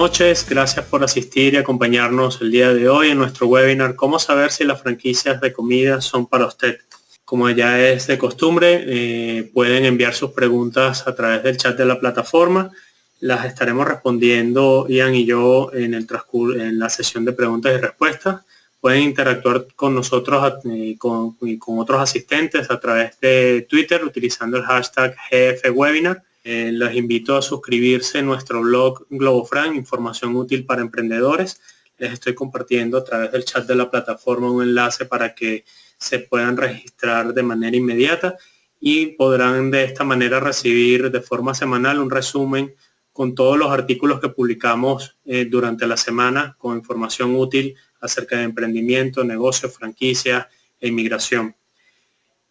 noches, gracias por asistir y acompañarnos el día de hoy en nuestro webinar ¿Cómo saber si las franquicias de comida son para usted? Como ya es de costumbre, pueden enviar sus preguntas a través del chat de la plataforma. Las estaremos respondiendo Ian y yo en la sesión de preguntas y respuestas. Pueden interactuar con nosotros y con otros asistentes a través de Twitter utilizando el hashtag GFWebinar. Los invito a suscribirse en nuestro blog Globofran, información útil para emprendedores. Les estoy compartiendo a través del chat de la plataforma un enlace para que se puedan registrar de manera inmediata y podrán de esta manera recibir de forma semanal un resumen con todos los artículos que publicamos durante la semana con información útil acerca de emprendimiento, negocios, franquicias e inmigración.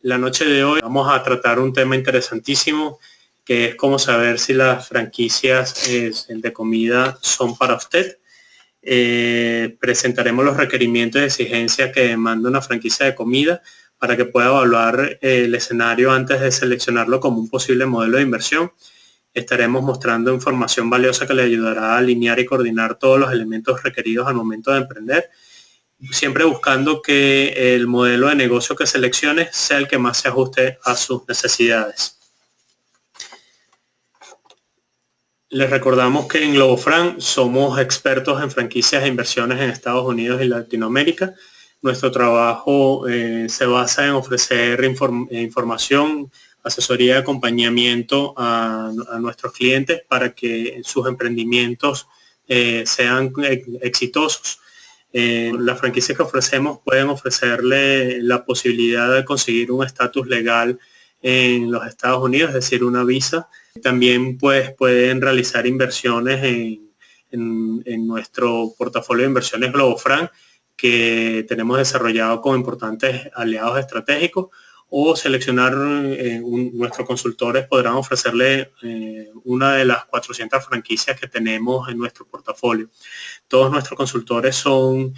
La noche de hoy vamos a tratar un tema interesantísimo que es cómo saber si las franquicias de comida son para usted. Presentaremos los requerimientos y exigencias que demanda una franquicia de comida para que pueda evaluar el escenario antes de seleccionarlo como un posible modelo de inversión. Estaremos mostrando información valiosa que le ayudará a alinear y coordinar todos los elementos requeridos al momento de emprender, siempre buscando que el modelo de negocio que seleccione sea el que más se ajuste a sus necesidades. Les recordamos que en Globofran somos expertos en franquicias e inversiones en Estados Unidos y Latinoamérica. Nuestro trabajo se basa en ofrecer información, asesoría y acompañamiento a nuestros clientes para que sus emprendimientos sean exitosos. Las franquicias que ofrecemos pueden ofrecerle la posibilidad de conseguir un estatus legal en los Estados Unidos, es decir, una visa. También pues pueden realizar inversiones en nuestro portafolio de inversiones Globofran que tenemos desarrollado con importantes aliados estratégicos, o seleccionar nuestros consultores podrán ofrecerle una de las 400 franquicias que tenemos en nuestro portafolio. Todos nuestros consultores son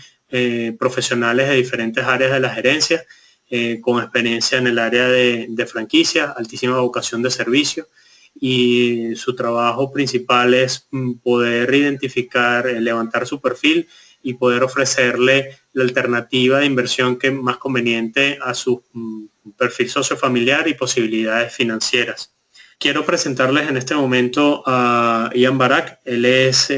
profesionales de diferentes áreas de la gerencia, con experiencia en el área de franquicias, altísima vocación de servicio, y su trabajo principal es poder identificar, levantar su perfil y poder ofrecerle la alternativa de inversión que más conveniente a su perfil sociofamiliar y posibilidades financieras. Quiero presentarles en este momento a Ian Barak. Él es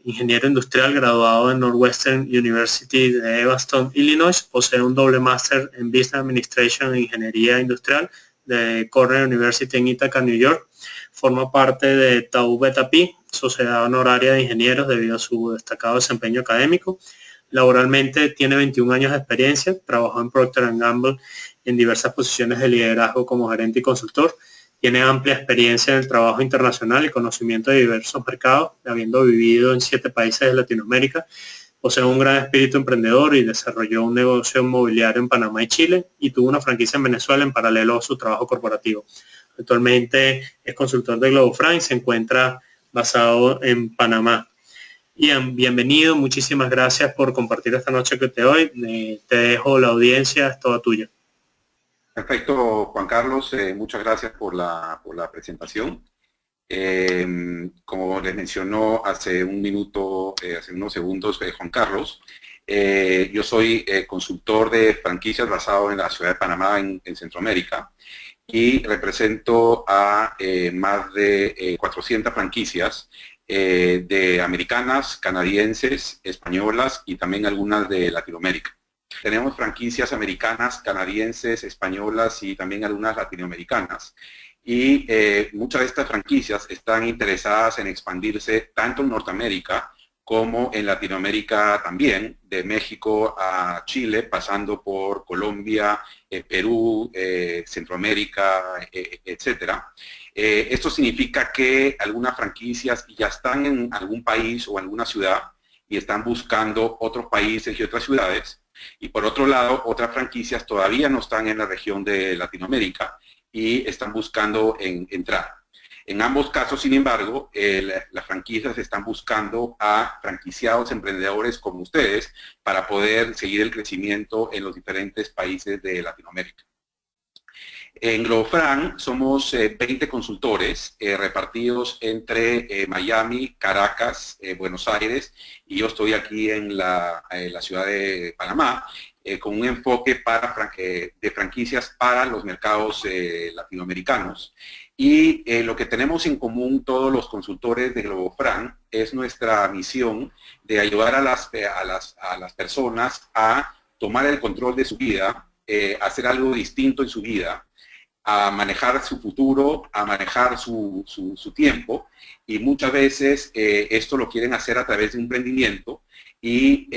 ingeniero industrial graduado en Northwestern University de Evanston, Illinois. Posee un doble máster en Business Administration e Ingeniería Industrial de Cornell University en Ithaca, New York. Forma parte de Tau Beta Pi, sociedad honoraria de ingenieros, debido a su destacado desempeño académico. Laboralmente tiene 21 años de experiencia. Trabajó en Procter & Gamble en diversas posiciones de liderazgo como gerente y consultor. Tiene amplia experiencia en el trabajo internacional y conocimiento de diversos mercados, habiendo vivido en 7 países de Latinoamérica. Posee un gran espíritu emprendedor y desarrolló un negocio inmobiliario en Panamá y Chile, y tuvo una franquicia en Venezuela en paralelo a su trabajo corporativo. Actualmente es consultor de Globofran y se encuentra basado en Panamá. Ian, bienvenido, muchísimas gracias por compartir esta noche que te doy. Te dejo la audiencia, es toda tuya. Perfecto, Juan Carlos, muchas gracias por la presentación. Como les mencionó hace un minuto, hace unos segundos, Juan Carlos, yo soy consultor de franquicias basado en la ciudad de Panamá, en Centroamérica, y represento a más de 400 franquicias de americanas, canadienses, españolas y también algunas de Latinoamérica. Tenemos franquicias americanas, canadienses, españolas y también algunas latinoamericanas. Y muchas de estas franquicias están interesadas en expandirse tanto en Norteamérica como en Latinoamérica también, de México a Chile, pasando por Colombia, Perú, Centroamérica, etcétera. Esto significa que algunas franquicias ya están en algún país o alguna ciudad y están buscando otros países y otras ciudades. Y por otro lado, otras franquicias todavía no están en la región de Latinoamérica y están buscando entrar. En ambos casos, sin embargo, las franquicias están buscando a franquiciados emprendedores como ustedes para poder seguir el crecimiento en los diferentes países de Latinoamérica. En Globofran somos 20 consultores repartidos entre Miami, Caracas, Buenos Aires, y yo estoy aquí en la ciudad de Panamá, con un enfoque de franquicias para los mercados latinoamericanos. Y lo que tenemos en común todos los consultores de Globofran es nuestra misión de ayudar a las personas a tomar el control de su vida, hacer algo distinto en su vida, a manejar su futuro, a manejar su tiempo, y muchas veces esto lo quieren hacer a través de un emprendimiento y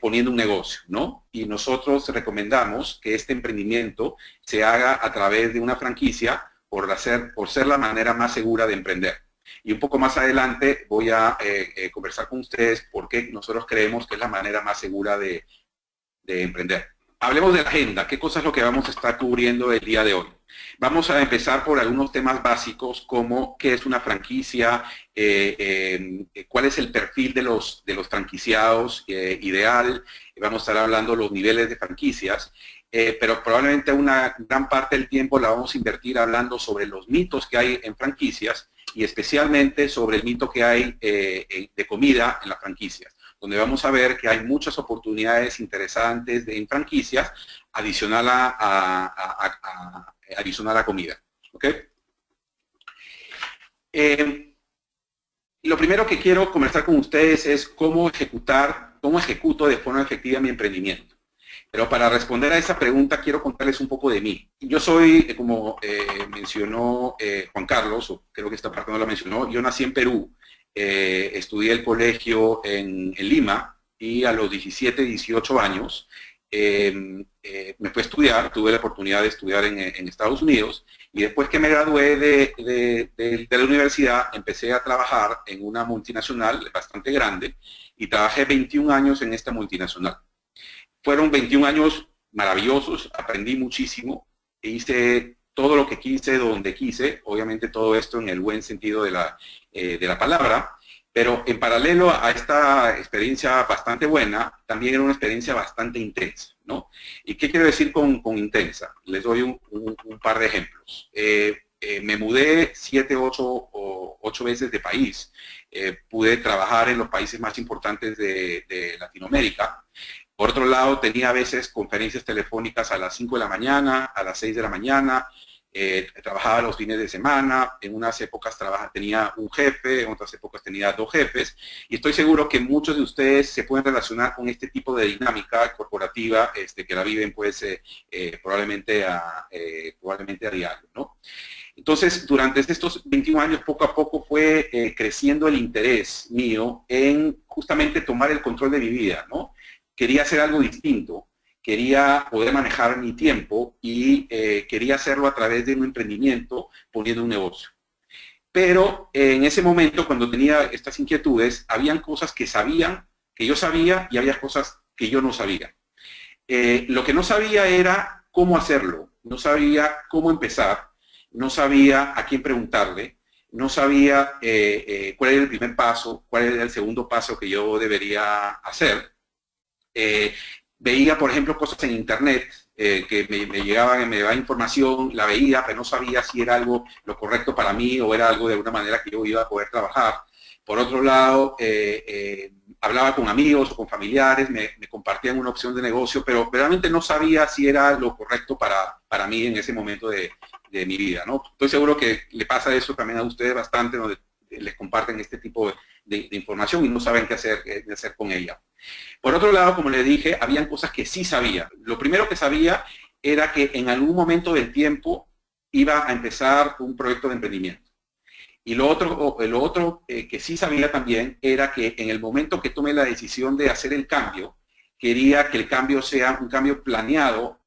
poniendo un negocio, ¿no? Y nosotros recomendamos que este emprendimiento se haga a través de una franquicia por ser la manera más segura de emprender. Y un poco más adelante voy a conversar con ustedes por qué nosotros creemos que es la manera más segura de emprender. Hablemos de la agenda. ¿Qué cosas es lo que vamos a estar cubriendo el día de hoy? Vamos a empezar por algunos temas básicos como qué es una franquicia, cuál es el perfil de los franquiciados ideal. Vamos a estar hablando de los niveles de franquicias, pero probablemente una gran parte del tiempo la vamos a invertir hablando sobre los mitos que hay en franquicias y especialmente sobre el mito que hay de comida en las franquicias, donde vamos a ver que hay muchas oportunidades interesantes en franquicias adicional a comida. ¿Okay? Lo primero que quiero conversar con ustedes es cómo ejecuto de forma efectiva mi emprendimiento. Pero para responder a esa pregunta quiero contarles un poco de mí. Yo soy, como mencionó Juan Carlos, o creo que esta parte no la mencionó, yo nací en Perú. Estudié el colegio en Lima y a los 17, 18 años me fui a estudiar, tuve la oportunidad de estudiar en Estados Unidos, y después que me gradué de la universidad empecé a trabajar en una multinacional bastante grande y trabajé 21 años en esta multinacional. Fueron 21 años maravillosos, aprendí muchísimo, e hice todo lo que quise, donde quise, obviamente todo esto en el buen sentido de la palabra, pero en paralelo a esta experiencia bastante buena, también era una experiencia bastante intensa, ¿no? ¿Y qué quiero decir con intensa? Les doy un par de ejemplos. Me mudé 7, 8 veces de país. Pude trabajar en los países más importantes de Latinoamérica. Por otro lado, tenía a veces conferencias telefónicas a las 5 de la mañana, a las 6 de la mañana, trabajaba los fines de semana, en unas épocas tenía un jefe, en otras épocas tenía 2 jefes, y estoy seguro que muchos de ustedes se pueden relacionar con este tipo de dinámica corporativa que la viven pues probablemente a diario, ¿no? Entonces, durante estos 21 años, poco a poco fue creciendo el interés mío en justamente tomar el control de mi vida, ¿no? Quería hacer algo distinto, quería poder manejar mi tiempo y quería hacerlo a través de un emprendimiento, poniendo un negocio. Pero en ese momento, cuando tenía estas inquietudes, habían cosas que yo sabía, y había cosas que yo no sabía. Lo que no sabía era cómo hacerlo, no sabía cómo empezar, no sabía a quién preguntarle, no sabía cuál era el primer paso, cuál era el segundo paso que yo debería hacer. Veía, por ejemplo, cosas en internet que me llegaban información, la veía, pero no sabía si era algo lo correcto para mí o era algo de alguna manera que yo iba a poder trabajar. Por otro lado, hablaba con amigos o con familiares, me compartían una opción de negocio, pero realmente no sabía si era lo correcto para mí en ese momento de mi vida, ¿no? Estoy seguro que le pasa eso también a ustedes bastante, donde les comparten este tipo de información y no saben qué hacer con ella. Por otro lado, como les dije, habían cosas que sí sabía. Lo primero que sabía era que en algún momento del tiempo iba a empezar un proyecto de emprendimiento. Y lo otro que sí sabía también era que en el momento que tomé la decisión de hacer el cambio, quería que el cambio sea un cambio planeado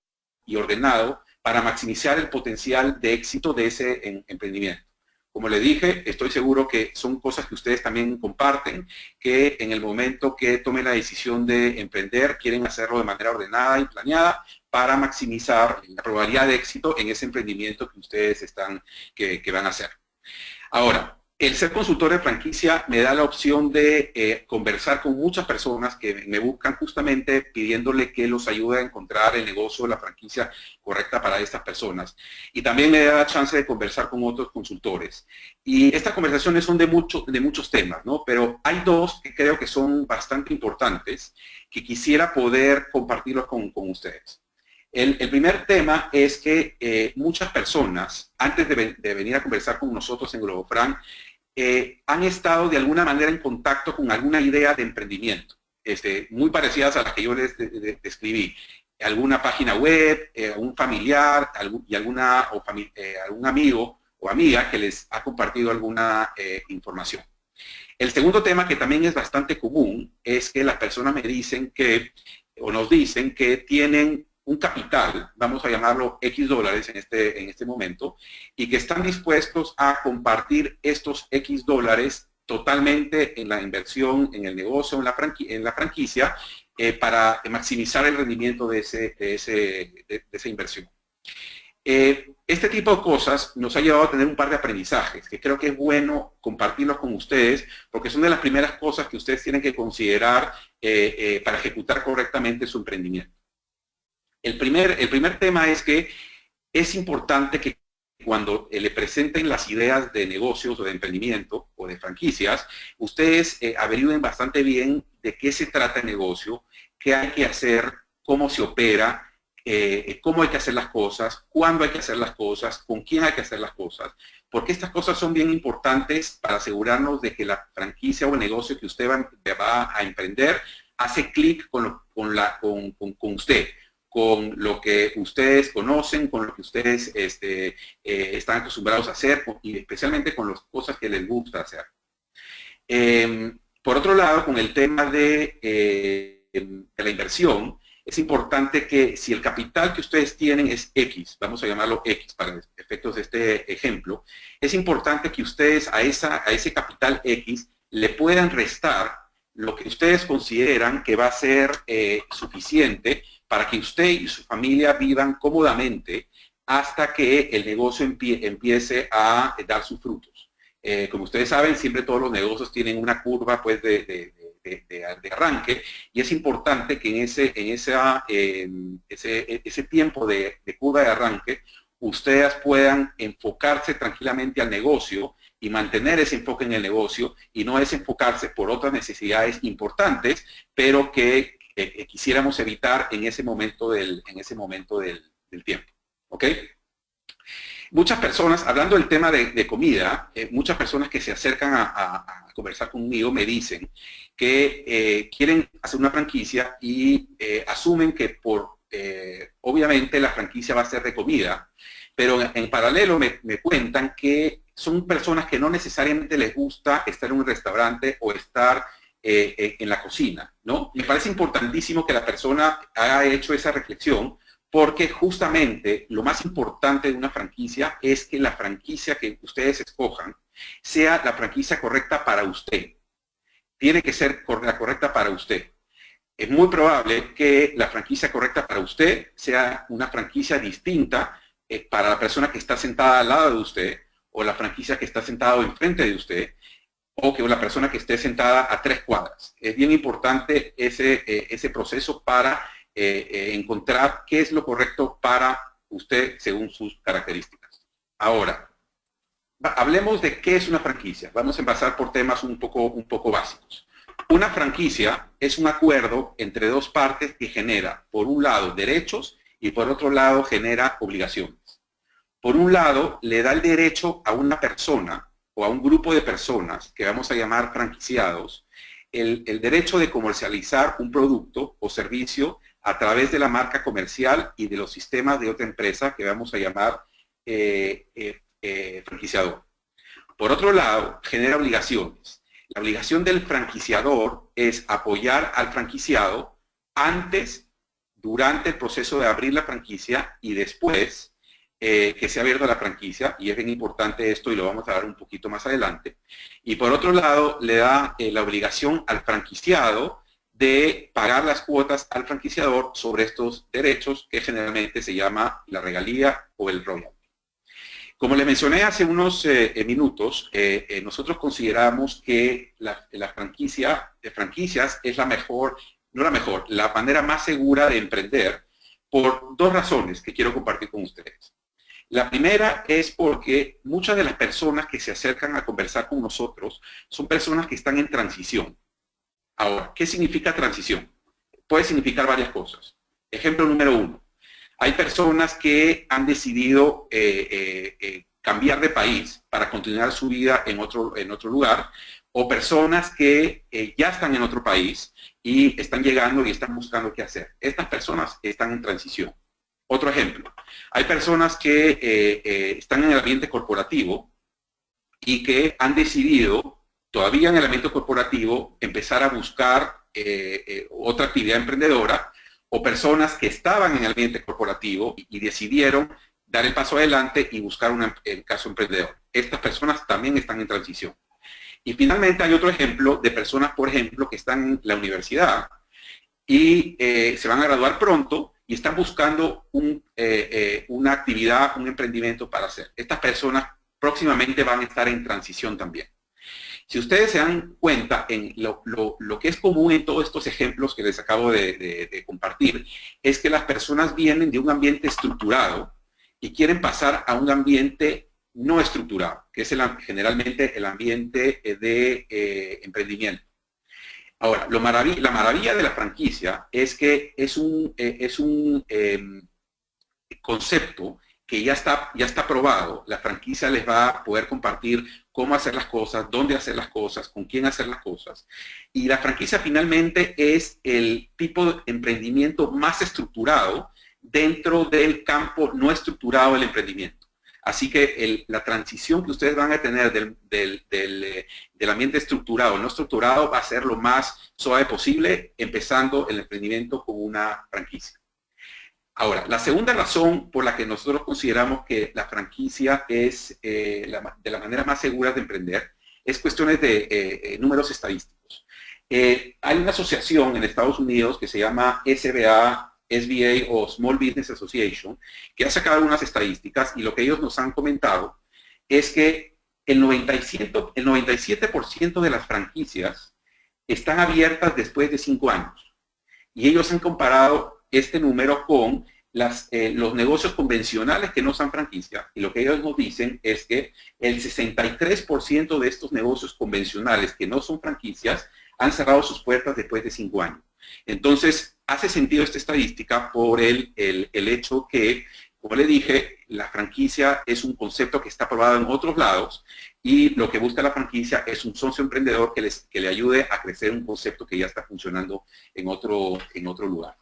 y ordenado para maximizar el potencial de éxito de ese emprendimiento. Como le dije, estoy seguro que son cosas que ustedes también comparten, que en el momento que tomen la decisión de emprender, quieren hacerlo de manera ordenada y planeada para maximizar la probabilidad de éxito en ese emprendimiento que ustedes que van a hacer. Ahora, El ser consultor de franquicia me da la opción de conversar con muchas personas que me buscan justamente pidiéndole que los ayude a encontrar el negocio o la franquicia correcta para estas personas. Y también me da la chance de conversar con otros consultores. Y estas conversaciones son de muchos temas, ¿no? Pero hay dos que creo que son bastante importantes que quisiera poder compartirlos con ustedes. El primer tema es que muchas personas, antes de venir a conversar con nosotros en GloboFranc, han estado de alguna manera en contacto con alguna idea de emprendimiento, muy parecidas a las que yo les describí. Alguna página web, un familiar, algún amigo o amiga que les ha compartido alguna información. El segundo tema, que también es bastante común, es que las personas me dicen que, o nos dicen que tienen un capital, vamos a llamarlo X dólares en este momento, y que están dispuestos a compartir estos X dólares totalmente en la inversión, en el negocio, en la franquicia, para maximizar el rendimiento de esa inversión. Este tipo de cosas nos ha llevado a tener un par de aprendizajes que creo que es bueno compartirlos con ustedes, porque son de las primeras cosas que ustedes tienen que considerar para ejecutar correctamente su emprendimiento. El primer tema es que es importante que cuando le presenten las ideas de negocios o de emprendimiento o de franquicias, ustedes averigüen bastante bien de qué se trata el negocio, qué hay que hacer, cómo se opera, cómo hay que hacer las cosas, cuándo hay que hacer las cosas, con quién hay que hacer las cosas, porque estas cosas son bien importantes para asegurarnos de que la franquicia o el negocio que usted va a emprender hace clic con usted, con lo que ustedes conocen, con lo que ustedes están acostumbrados a hacer y especialmente con las cosas que les gusta hacer. Por otro lado, con el tema de la inversión, es importante que si el capital que ustedes tienen es X, vamos a llamarlo X para efectos de este ejemplo, es importante que ustedes a ese capital X le puedan restar lo que ustedes consideran que va a ser suficiente para que usted y su familia vivan cómodamente hasta que el negocio empiece a dar sus frutos. Como ustedes saben, siempre todos los negocios tienen una curva pues, de arranque, y es importante que en ese tiempo de curva de arranque ustedes puedan enfocarse tranquilamente al negocio y mantener ese enfoque en el negocio y no desenfocarse por otras necesidades importantes, pero que quisiéramos evitar en ese momento del tiempo. ¿Ok? Muchas personas, hablando del tema de comida, muchas personas que se acercan a conversar conmigo me dicen que quieren hacer una franquicia y asumen que obviamente la franquicia va a ser de comida, pero en paralelo me cuentan que son personas que no necesariamente les gusta estar en un restaurante o estar en la cocina, ¿no? Me parece importantísimo que la persona haya hecho esa reflexión, porque justamente lo más importante de una franquicia es que la franquicia que ustedes escojan sea la franquicia correcta para usted. Tiene que ser la correcta para usted. Es muy probable que la franquicia correcta para usted sea una franquicia distinta para la persona que está sentada al lado de usted, o la franquicia que está sentada enfrente de usted, o que la persona que esté sentada a 3 cuadras. Es bien importante ese proceso para encontrar qué es lo correcto para usted según sus características. Ahora, hablemos de qué es una franquicia. Vamos a empezar por temas un poco básicos. Una franquicia es un acuerdo entre dos partes que genera, por un lado, derechos y por otro lado, genera obligaciones. Por un lado, le da el derecho a una persona o a un grupo de personas, que vamos a llamar franquiciados, el derecho de comercializar un producto o servicio a través de la marca comercial y de los sistemas de otra empresa que vamos a llamar franquiciador. Por otro lado, genera obligaciones. La obligación del franquiciador es apoyar al franquiciado antes, durante el proceso de abrir la franquicia y después que se ha abierto la franquicia, y es bien importante esto y lo vamos a ver un poquito más adelante. Y por otro lado, le da la obligación al franquiciado de pagar las cuotas al franquiciador sobre estos derechos, que generalmente se llama la regalía o el royalty. Como les mencioné hace unos minutos, nosotros consideramos que la franquicia de franquicias es la mejor, no la mejor, la manera más segura de emprender por dos razones que quiero compartir con ustedes. La primera es porque muchas de las personas que se acercan a conversar con nosotros son personas que están en transición. Ahora, ¿qué significa transición? Puede significar varias cosas. Ejemplo número uno. Hay personas que han decidido cambiar de país para continuar su vida en otro lugar, o personas que ya están en otro país y están llegando y están buscando qué hacer. Estas personas están en transición. Otro ejemplo. Hay personas que están en el ambiente corporativo y que han decidido, todavía en el ambiente corporativo, empezar a buscar otra actividad emprendedora, o personas que estaban en el ambiente corporativo y decidieron dar el paso adelante y buscar el caso emprendedor. Estas personas también están en transición. Y finalmente hay otro ejemplo de personas, por ejemplo, que están en la universidad y se van a graduar pronto y están buscando una actividad, un emprendimiento para hacer. Estas personas próximamente van a estar en transición también. Si ustedes se dan cuenta en lo que es común en todos estos ejemplos que les acabo de compartir, es que las personas vienen de un ambiente estructurado y quieren pasar a un ambiente no estructurado, que es generalmente el ambiente de emprendimiento. Ahora, la maravilla de la franquicia es que es un concepto que ya está probado. La franquicia les va a poder compartir cómo hacer las cosas, dónde hacer las cosas, con quién hacer las cosas. Y la franquicia finalmente es el tipo de emprendimiento más estructurado dentro del campo no estructurado del emprendimiento. Así que la transición que ustedes van a tener del ambiente estructurado no estructurado va a ser lo más suave posible, empezando el emprendimiento con una franquicia. Ahora, la segunda razón por la que nosotros consideramos que la franquicia es de la manera más segura de emprender es cuestiones de números estadísticos. Hay una asociación en Estados Unidos que se llama SBA o Small Business Association, que ha sacado unas estadísticas y lo que ellos nos han comentado es que el 97% de las franquicias están abiertas después de 5 años. Y ellos han comparado este número con los negocios convencionales que no son franquicias, y lo que ellos nos dicen es que el 63% de estos negocios convencionales que no son franquicias han cerrado sus puertas después de 5 años. Entonces, hace sentido esta estadística por el hecho que, como le dije, la franquicia es un concepto que está probado en otros lados, y lo que busca la franquicia es un socio emprendedor que le ayude a crecer un concepto que ya está funcionando en otro lugar.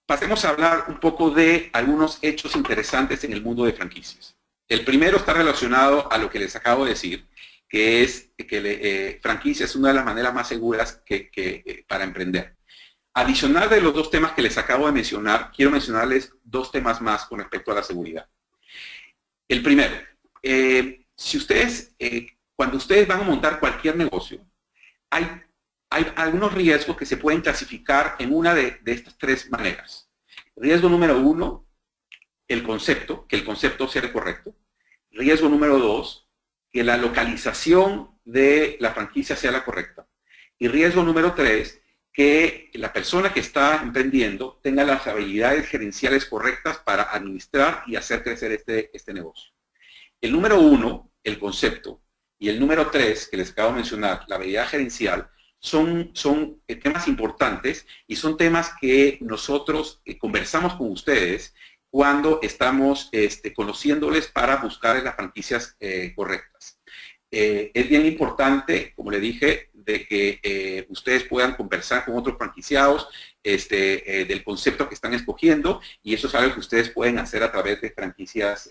Pasemos a hablar un poco de algunos hechos interesantes en el mundo de franquicias. El primero está relacionado a lo que les acabo de decir, que es que franquicia es una de las maneras más seguras para emprender. Adicional de los dos temas que les acabo de mencionar, quiero mencionarles dos temas más con respecto a la seguridad. El primero, cuando ustedes van a montar cualquier negocio, hay algunos riesgos que se pueden clasificar en una de estas tres maneras. Riesgo número uno, que el concepto sea correcto. Riesgo número dos, que la localización de la franquicia sea la correcta. Y riesgo número tres, que la persona que está emprendiendo tenga las habilidades gerenciales correctas para administrar y hacer crecer este negocio. El número uno, el concepto, y el número tres, que les acabo de mencionar, la habilidad gerencial, son temas importantes y son temas que nosotros conversamos con ustedes cuando estamos conociéndoles para buscar las franquicias correctas. Es bien importante, como le dije, de que ustedes puedan conversar con otros franquiciados del concepto que están escogiendo, y eso es algo que ustedes pueden hacer a través de franquicias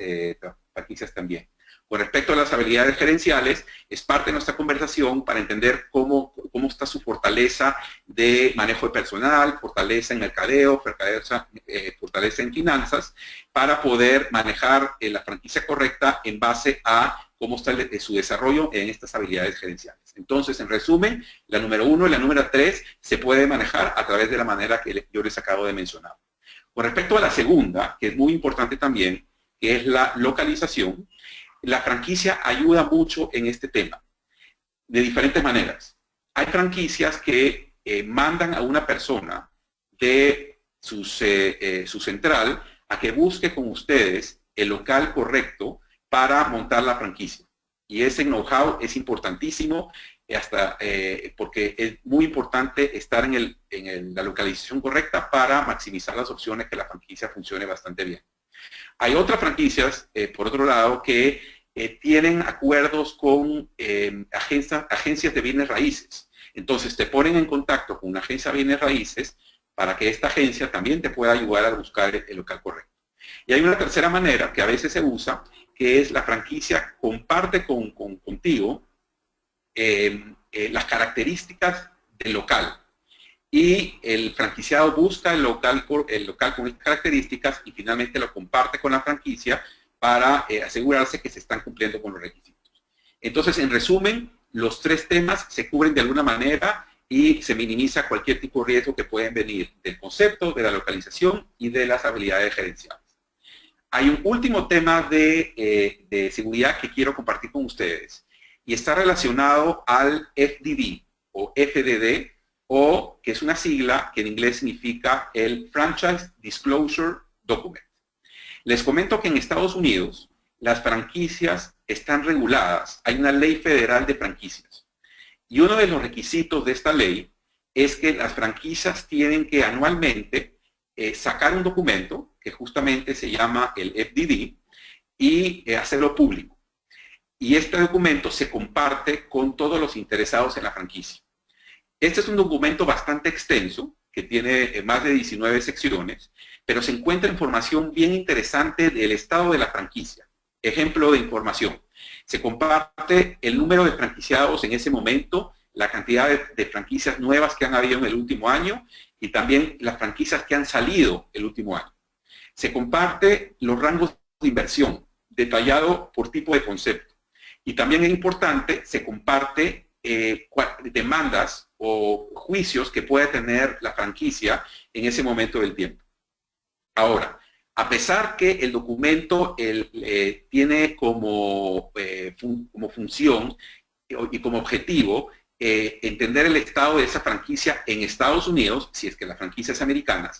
también. Con respecto a las habilidades gerenciales, es parte de nuestra conversación para entender cómo está su fortaleza de manejo de personal, fortaleza en mercadeo, fortaleza en finanzas, para poder manejar la franquicia correcta en base a cómo está su desarrollo en estas habilidades gerenciales. Entonces, en resumen, la número uno y la número tres se puede manejar a través de la manera que yo les acabo de mencionar. Con respecto a la segunda, que es muy importante también, que es la localización, la franquicia ayuda mucho en este tema, de diferentes maneras. Hay franquicias que mandan a una persona de su central a que busque con ustedes el local correcto para montar la franquicia. Y ese know-how es importantísimo, porque es muy importante estar en la localización correcta para maximizar las opciones que la franquicia funcione bastante bien. Hay otras franquicias, por otro lado, que tienen acuerdos con agencias de bienes raíces. Entonces te ponen en contacto con una agencia de bienes raíces para que esta agencia también te pueda ayudar a buscar el local correcto. Y hay una tercera manera que a veces se usa, que es la franquicia comparte contigo las características del local. Y el franquiciado busca el local con estas características y finalmente lo comparte con la franquicia para asegurarse que se están cumpliendo con los requisitos. Entonces, en resumen, los tres temas se cubren de alguna manera y se minimiza cualquier tipo de riesgo que pueden venir del concepto, de la localización y de las habilidades gerenciales. Hay un último tema de seguridad que quiero compartir con ustedes y está relacionado al FDD o FDD, o que es una sigla que en inglés significa el Franchise Disclosure Document. Les comento que en Estados Unidos las franquicias están reguladas. Hay una ley federal de franquicias. Y uno de los requisitos de esta ley es que las franquicias tienen que anualmente sacar un documento que justamente se llama el FDD y hacerlo público. Y este documento se comparte con todos los interesados en la franquicia. Este es un documento bastante extenso, que tiene más de 19 secciones, pero se encuentra información bien interesante del estado de la franquicia. Ejemplo de información. Se comparte el número de franquiciados en ese momento, la cantidad de franquicias nuevas que han habido en el último año y también las franquicias que han salido el último año. Se comparte los rangos de inversión, detallado por tipo de concepto. Y también es importante, se comparte demandas o juicios que pueda tener la franquicia en ese momento del tiempo. Ahora, a pesar que el documento tiene como función y como objetivo entender el estado de esa franquicia en Estados Unidos, si es que la franquicia es americana,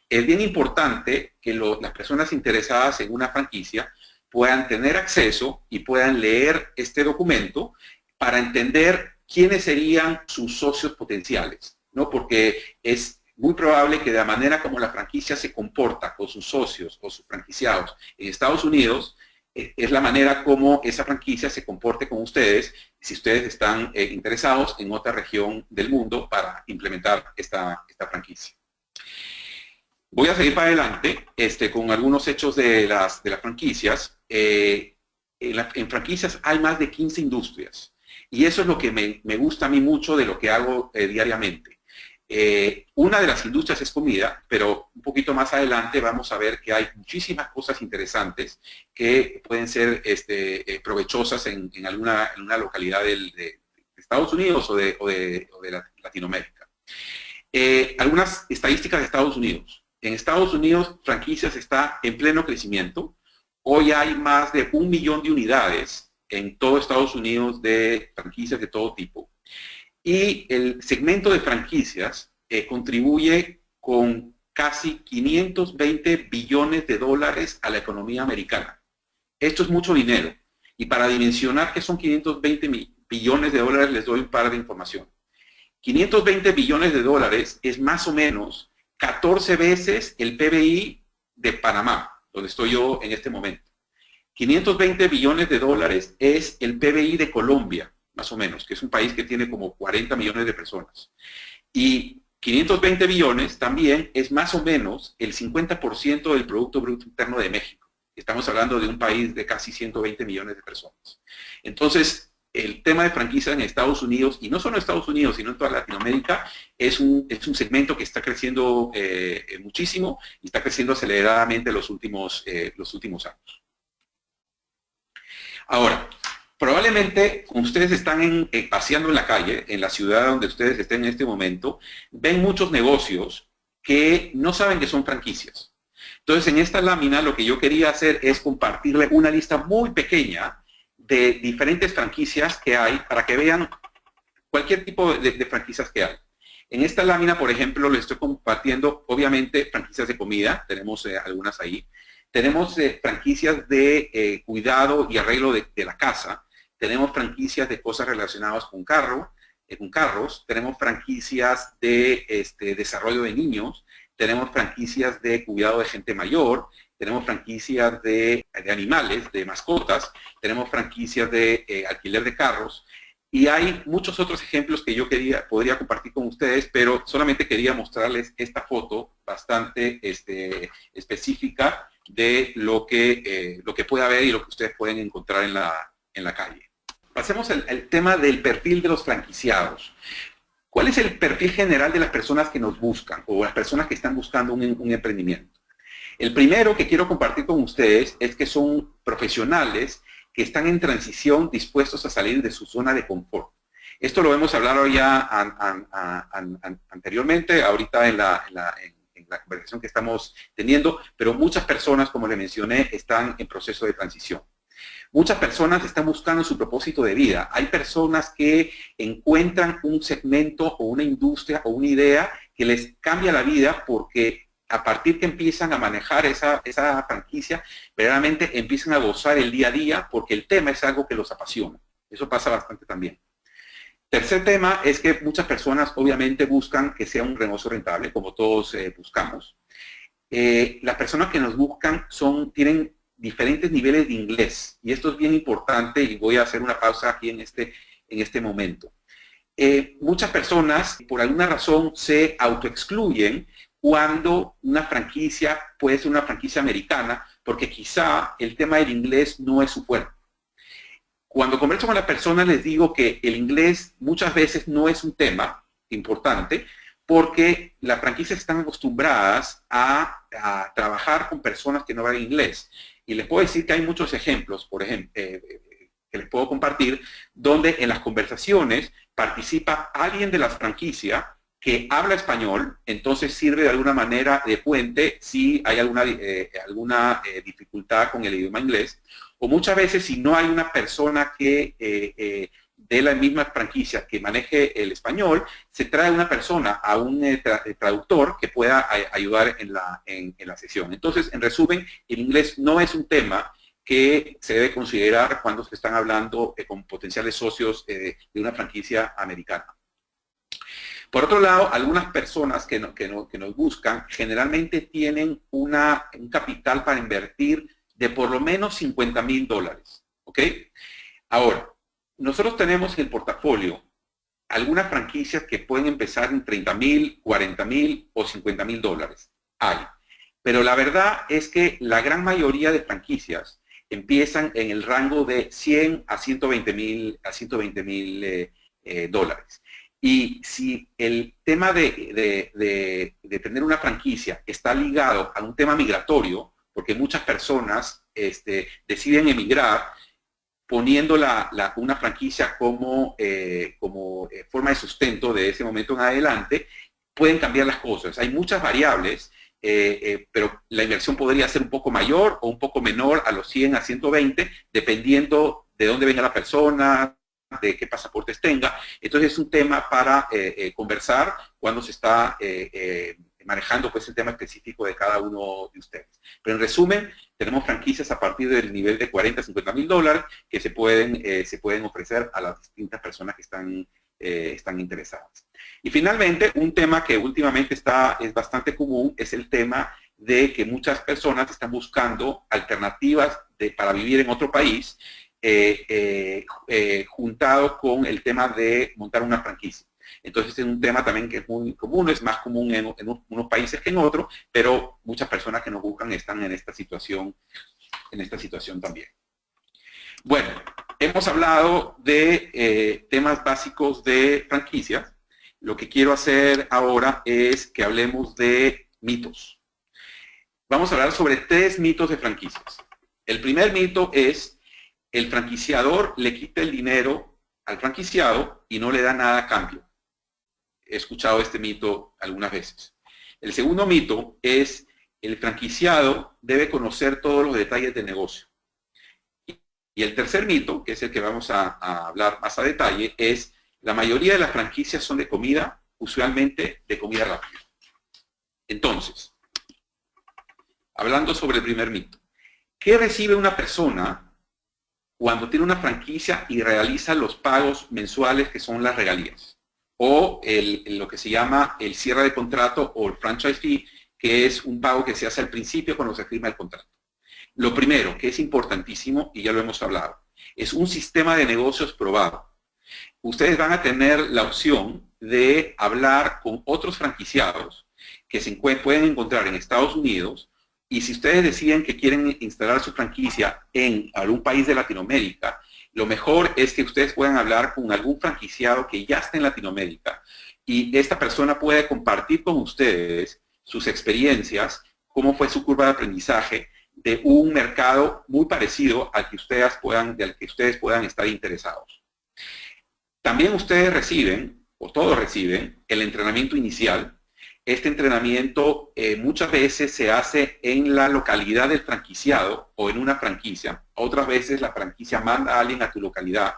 es bien importante que las personas interesadas en una franquicia puedan tener acceso y puedan leer este documento para entender quiénes serían sus socios potenciales, ¿no? Porque es muy probable que de la manera como la franquicia se comporta con sus socios o sus franquiciados en Estados Unidos, es la manera como esa franquicia se comporte con ustedes si ustedes están interesados en otra región del mundo para implementar esta franquicia. Voy a seguir para adelante con algunos hechos de las franquicias. En franquicias hay más de 15 industrias. Y eso es lo que me gusta a mí mucho de lo que hago diariamente. Una de las industrias es comida, pero un poquito más adelante vamos a ver que hay muchísimas cosas interesantes que pueden ser provechosas en alguna localidad de Estados Unidos o de Latinoamérica. Algunas estadísticas de Estados Unidos. En Estados Unidos, franquicias está en pleno crecimiento. Hoy hay más de 1 millón de unidades en todo Estados Unidos de franquicias de todo tipo. Y el segmento de franquicias contribuye con casi 520 billones de dólares a la economía americana. Esto es mucho dinero. Y para dimensionar qué son 520 billones de dólares, les doy un par de información. 520 billones de dólares es más o menos 14 veces el PBI de Panamá, donde estoy yo en este momento. 520 billones de dólares es el PBI de Colombia, más o menos, que es un país que tiene como 40 millones de personas. Y 520 billones también es más o menos el 50% del Producto Bruto Interno de México. Estamos hablando de un país de casi 120 millones de personas. Entonces, el tema de franquicia en Estados Unidos, y no solo en Estados Unidos, sino en toda Latinoamérica, es un segmento que está creciendo muchísimo y está creciendo aceleradamente los últimos años. Ahora, probablemente cuando ustedes están paseando en la calle, en la ciudad donde ustedes estén en este momento, ven muchos negocios que no saben que son franquicias. Entonces, en esta lámina lo que yo quería hacer es compartirle una lista muy pequeña de diferentes franquicias que hay para que vean cualquier tipo de franquicias que hay. En esta lámina, por ejemplo, les estoy compartiendo, obviamente, franquicias de comida, tenemos algunas ahí. Tenemos franquicias de cuidado y arreglo de la casa. Tenemos franquicias de cosas relacionadas con carros. Tenemos franquicias de desarrollo de niños. Tenemos franquicias de cuidado de gente mayor. Tenemos franquicias de animales, de mascotas. Tenemos franquicias de alquiler de carros. Y hay muchos otros ejemplos que yo podría compartir con ustedes, pero solamente quería mostrarles esta foto bastante específica de lo que puede haber y lo que ustedes pueden encontrar en la calle. Pasemos al tema del perfil de los franquiciados. ¿Cuál es el perfil general de las personas que nos buscan o las personas que están buscando un emprendimiento? El primero que quiero compartir con ustedes es que son profesionales que están en transición dispuestos a salir de su zona de confort. Esto lo hemos hablado ya anteriormente, ahorita en la conversación que estamos teniendo, pero muchas personas, como le mencioné, están en proceso de transición. Muchas personas están buscando su propósito de vida. Hay personas que encuentran un segmento o una industria o una idea que les cambia la vida porque a partir que empiezan a manejar esa franquicia, verdaderamente empiezan a gozar el día a día porque el tema es algo que los apasiona. Eso pasa bastante también. Tercer tema es que muchas personas obviamente buscan que sea un negocio rentable, como todos buscamos. Las personas que nos buscan tienen diferentes niveles de inglés y esto es bien importante y voy a hacer una pausa aquí en este momento. Muchas personas por alguna razón se autoexcluyen cuando una franquicia puede ser una franquicia americana porque quizá el tema del inglés no es su fuerte. Cuando converso con las personas les digo que el inglés muchas veces no es un tema importante porque las franquicias están acostumbradas a trabajar con personas que no hablan inglés. Y les puedo decir que hay muchos ejemplos, por ejemplo, que les puedo compartir, donde en las conversaciones participa alguien de la franquicia que habla español, entonces sirve de alguna manera de puente si hay alguna dificultad con el idioma inglés, o muchas veces si no hay una persona que de la misma franquicia que maneje el español, se trae una persona a un traductor que pueda ayudar en la sesión. Entonces, en resumen, el inglés no es un tema que se debe considerar cuando se están hablando con potenciales socios de una franquicia americana. Por otro lado, algunas personas que nos buscan generalmente tienen un capital para invertir de por lo menos $50,000, ¿ok? Ahora, nosotros tenemos en el portafolio algunas franquicias que pueden empezar en $30,000, $40,000 o $50,000. Hay. Pero la verdad es que la gran mayoría de franquicias empiezan en el rango de 100 a 120,000 dólares. Y si el tema de tener una franquicia está ligado a un tema migratorio, porque muchas personas deciden emigrar poniendo una franquicia como forma de sustento de ese momento en adelante, pueden cambiar las cosas. Hay muchas variables, pero la inversión podría ser un poco mayor o un poco menor a los 100 a 120, dependiendo de dónde venga la persona, de qué pasaportes tenga. Entonces es un tema para conversar cuando se está manejando pues el tema específico de cada uno de ustedes. Pero en resumen, tenemos franquicias a partir del nivel de 40 a 50 mil dólares que se pueden ofrecer a las distintas personas que están interesadas. Y finalmente, un tema que últimamente es bastante común es el tema de que muchas personas están buscando alternativas para vivir en otro país juntado con el tema de montar una franquicia. Entonces es un tema también que es muy común, es más común en unos países que en otros, pero muchas personas que nos buscan están en esta situación también. Bueno, hemos hablado de temas básicos de franquicias. Lo que quiero hacer ahora es que hablemos de mitos. Vamos a hablar sobre 3 mitos de franquicias. El primer mito es: el franquiciador le quita el dinero al franquiciado y no le da nada a cambio. He escuchado este mito algunas veces. El segundo mito es el franquiciado debe conocer todos los detalles del negocio. Y el tercer mito, que es el que vamos a hablar más a detalle, es la mayoría de las franquicias son de comida, usualmente de comida rápida. Entonces, hablando sobre el primer mito, ¿qué recibe una persona cuando tiene una franquicia y realiza los pagos mensuales que son las regalías? O lo que se llama el cierre de contrato o el franchise fee, que es un pago que se hace al principio cuando se firma el contrato. Lo primero, que es importantísimo, y ya lo hemos hablado, es un sistema de negocios probado. Ustedes van a tener la opción de hablar con otros franquiciados que se pueden encontrar en Estados Unidos, y si ustedes deciden que quieren instalar su franquicia en algún país de Latinoamérica, lo mejor es que ustedes puedan hablar con algún franquiciado que ya esté en Latinoamérica, y esta persona puede compartir con ustedes sus experiencias, cómo fue su curva de aprendizaje de un mercado muy parecido al que ustedes puedan estar interesados. También ustedes reciben, o todos reciben, el entrenamiento inicial. Este entrenamiento muchas veces se hace en la localidad del franquiciado o en una franquicia. Otras veces la franquicia manda a alguien a tu localidad,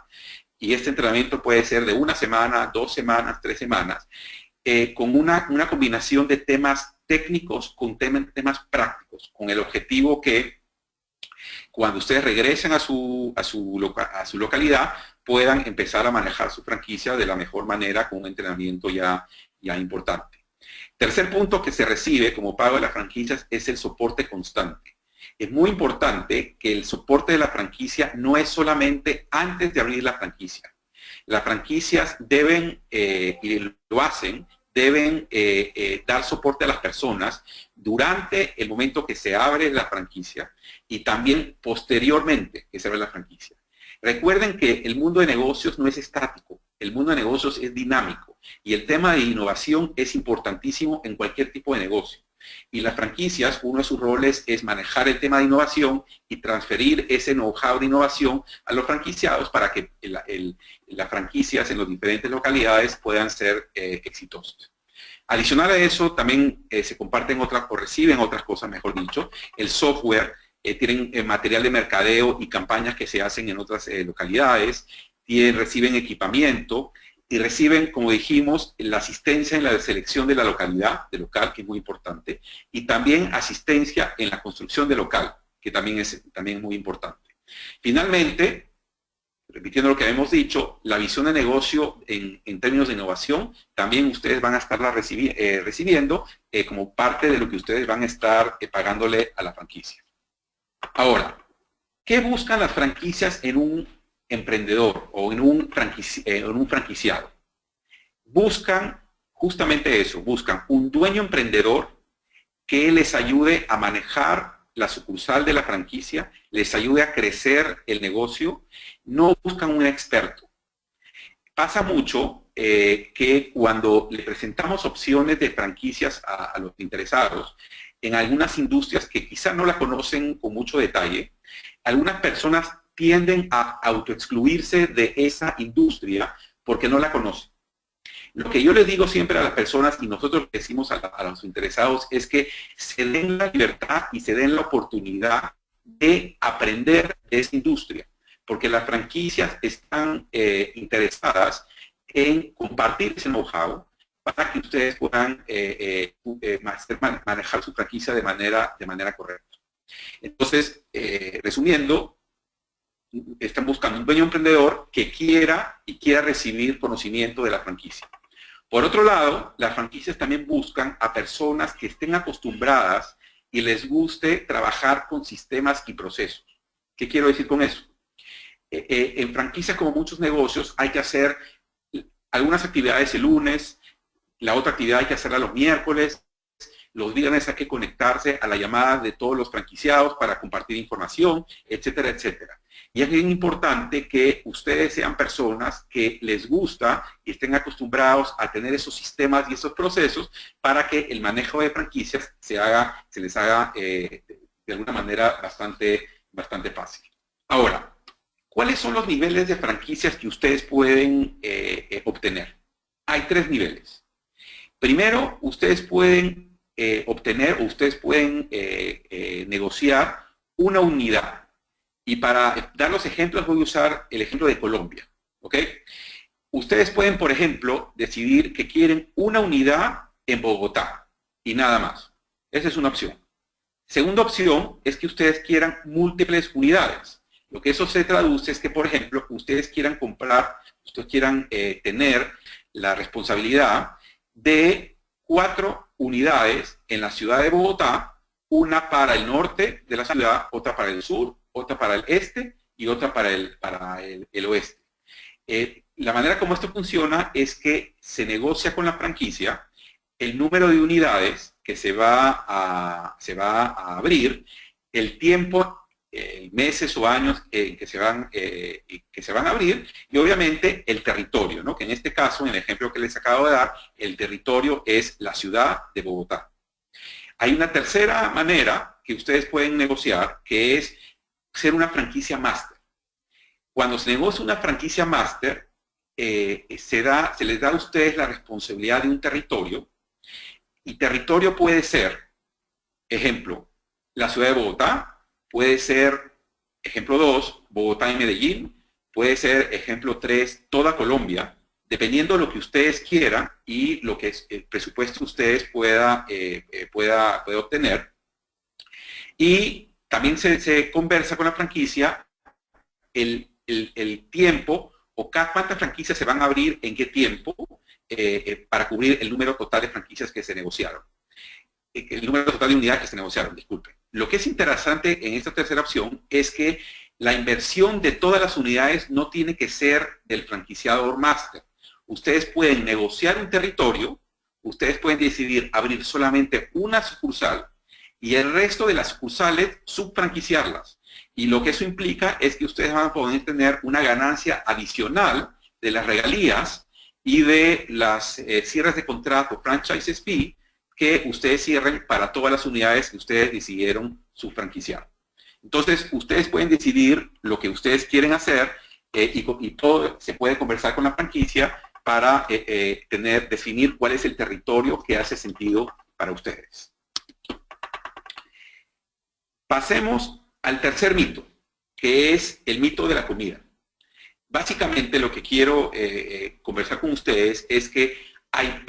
y este entrenamiento puede ser de 1 semana, 2 semanas, 3 semanas, con una combinación de temas técnicos con temas prácticos, con el objetivo que cuando ustedes regresen a su localidad puedan empezar a manejar su franquicia de la mejor manera con un entrenamiento ya importante. Tercer punto que se recibe como pago de las franquicias es el soporte constante. Es muy importante que el soporte de la franquicia no es solamente antes de abrir la franquicia. Las franquicias deben, y lo hacen, deben dar soporte a las personas durante el momento que se abre la franquicia y también posteriormente que se abre la franquicia. Recuerden que el mundo de negocios no es estático, el mundo de negocios es dinámico, y el tema de innovación es importantísimo en cualquier tipo de negocio. Y las franquicias, uno de sus roles es manejar el tema de innovación y transferir ese know-how de innovación a los franquiciados para que las franquicias en las diferentes localidades puedan ser exitosas. Adicional a eso, también se comparten otras, o reciben otras cosas, mejor dicho, el software, tienen material de mercadeo y campañas que se hacen en otras localidades, reciben equipamiento, y reciben, como dijimos, la asistencia en la selección de la localidad, del local, que es muy importante, y también asistencia en la construcción del local, que también es muy importante. Finalmente, repitiendo lo que habíamos dicho, la visión de negocio en términos de innovación, también ustedes van a estarla recibiendo como parte de lo que ustedes van a estar pagándole a la franquicia. Ahora, ¿qué buscan las franquicias en un emprendedor o en un franquiciado? Buscan justamente eso, buscan un dueño emprendedor que les ayude a manejar la sucursal de la franquicia, les ayude a crecer el negocio. No buscan un experto. Pasa mucho que cuando le presentamos opciones de franquicias a los interesados, en algunas industrias que quizá no la conocen con mucho detalle, algunas personas tienden a autoexcluirse de esa industria porque no la conocen. Lo que yo les digo siempre a las personas, y nosotros decimos a los interesados, es que se den la libertad y se den la oportunidad de aprender de esa industria, porque las franquicias están interesadas en compartir ese know-how para que ustedes puedan manejar su franquicia de manera correcta. Entonces, resumiendo, están buscando un dueño emprendedor que quiera recibir conocimiento de la franquicia. Por otro lado, las franquicias también buscan a personas que estén acostumbradas y les guste trabajar con sistemas y procesos. ¿Qué quiero decir con eso? En franquicias, como muchos negocios, hay que hacer algunas actividades el lunes, la otra actividad hay que hacerla los miércoles, los viernes hay que conectarse a la llamada de todos los franquiciados para compartir información, etcétera, etcétera. Y es bien importante que ustedes sean personas que les gusta y estén acostumbrados a tener esos sistemas y esos procesos para que el manejo de franquicias se les haga de alguna manera bastante fácil. Ahora, ¿cuáles son los niveles de franquicias que ustedes pueden obtener? Hay 3 niveles. Primero, ustedes pueden obtener, o ustedes pueden negociar una unidad. Y para dar los ejemplos voy a usar el ejemplo de Colombia, ¿ok? Ustedes pueden, por ejemplo, decidir que quieren una unidad en Bogotá y nada más. Esa es una opción. Segunda opción es que ustedes quieran múltiples unidades. Lo que eso se traduce es que, por ejemplo, ustedes quieran comprar, ustedes quieran tener la responsabilidad de 4 unidades en la ciudad de Bogotá, una para el norte de la ciudad, otra para el sur, otra para el este y otra para el oeste. La manera como esto funciona es que se negocia con la franquicia el número de unidades que se va a abrir, el tiempo, meses o años que se van a abrir, y obviamente el territorio, ¿no? Que en este caso, en el ejemplo que les acabo de dar, el territorio es la ciudad de Bogotá. Hay una tercera manera que ustedes pueden negociar, que es ser una franquicia máster. Cuando se negocia una franquicia máster, se les da a ustedes la responsabilidad de un territorio, y territorio puede ser, ejemplo, la ciudad de Bogotá, puede ser, ejemplo 2, Bogotá y Medellín, puede ser, ejemplo 3, toda Colombia, dependiendo de lo que ustedes quieran y lo que el presupuesto ustedes pueda obtener. Y también se conversa con la franquicia el tiempo o cuántas franquicias se van a abrir en qué tiempo para cubrir el número total de franquicias que se negociaron. El número total de unidades que se negociaron, disculpen. Lo que es interesante en esta tercera opción es que la inversión de todas las unidades no tiene que ser del franquiciador máster. Ustedes pueden negociar un territorio, ustedes pueden decidir abrir solamente una sucursal y el resto de las sucursales subfranquiciarlas. Y lo que eso implica es que ustedes van a poder tener una ganancia adicional de las regalías y de las cierres de contrato, franchise fee, que ustedes cierren para todas las unidades que ustedes decidieron subfranquiciar. Entonces, ustedes pueden decidir lo que ustedes quieren hacer y todo se puede conversar con la franquicia para definir cuál es el territorio que hace sentido para ustedes. Pasemos al tercer mito, que es el mito de la comida. Básicamente lo que quiero conversar con ustedes es que hay